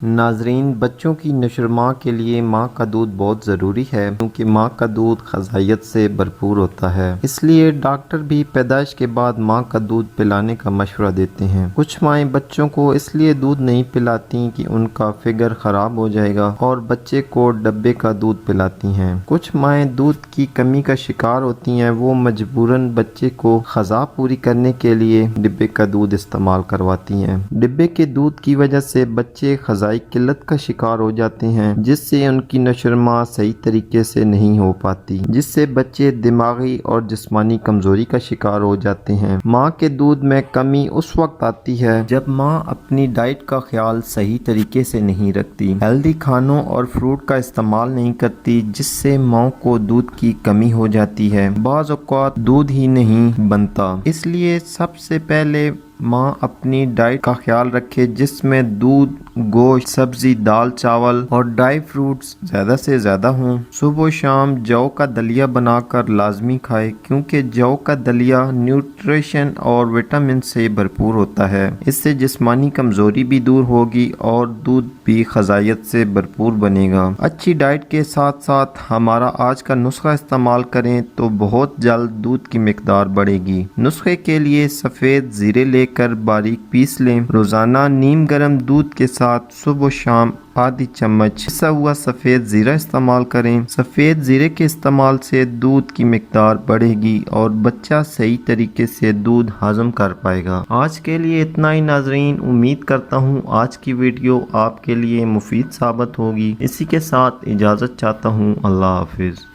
ناظرین، بچوں کی نشوونما کے لیے ماں کا دودھ بہت ضروری ہے کیونکہ ماں کا دودھ غذائیت سے بھرپور ہوتا ہے۔ اس لیے ڈاکٹر بھی پیدائش کے بعد ماں کا دودھ پلانے کا مشورہ دیتے ہیں۔ کچھ مائیں بچوں کو اس لیے دودھ نہیں پلاتی کہ ان کا فگر خراب ہو جائے گا اور بچے کو ڈبے کا دودھ پلاتی ہیں۔ کچھ مائیں دودھ کی کمی کا شکار ہوتی ہیں، وہ مجبوراً بچے کو غذا پوری کرنے کے لیے ڈبے کا دودھ استعمال کرواتی ہیں۔ ڈبے کے دودھ کی وجہ سے بچے غذائی قلت کا شکار ہو جاتے ہیں، جس سے ان کی نشوونما صحیح طریقے سے نہیں ہو پاتی، جس سے بچے دماغی اور جسمانی کمزوری کا شکار ہو جاتے ہیں۔ ماں کے دودھ میں کمی اس وقت آتی ہے جب ماں اپنی ڈائٹ کا خیال صحیح طریقے سے نہیں رکھتی، ہیلدی کھانوں اور فروٹ کا استعمال نہیں کرتی، جس سے ماں کو دودھ کی کمی ہو جاتی ہے۔ بعض اوقات دودھ ہی نہیں بنتا۔ اس لیے سب سے پہلے ماں اپنی ڈائٹ کا خیال رکھے، جس میں دودھ، گوشت، سبزی، دال، چاول اور ڈرائی فروٹس زیادہ سے زیادہ ہوں۔ صبح و شام جو کا دلیا بنا کر لازمی کھائے، کیونکہ جو کا دلیا نیوٹریشن اور وٹامن سے بھرپور ہوتا ہے۔ اس سے جسمانی کمزوری بھی دور ہوگی اور دودھ بھی غذائیت سے بھرپور بنے گا۔ اچھی ڈائٹ کے ساتھ ساتھ ہمارا آج کا نسخہ استعمال کریں تو بہت جلد دودھ کی مقدار بڑھے گی۔ نسخے کے لیے سفید زیرے لے کر باریک پیس لیں۔ روزانہ نیم گرم دودھ کے ساتھ صبح و شام آدھی چمچ پسا ہوا سفید زیرہ استعمال کریں۔ سفید زیرے کے استعمال سے دودھ کی مقدار بڑھے گی اور بچہ صحیح طریقے سے دودھ ہضم کر پائے گا۔ آج کے لیے اتنا ہی ناظرین، امید کرتا ہوں آج کی ویڈیو آپ کے لیے مفید ثابت ہوگی۔ اسی کے ساتھ اجازت چاہتا ہوں۔ اللہ حافظ۔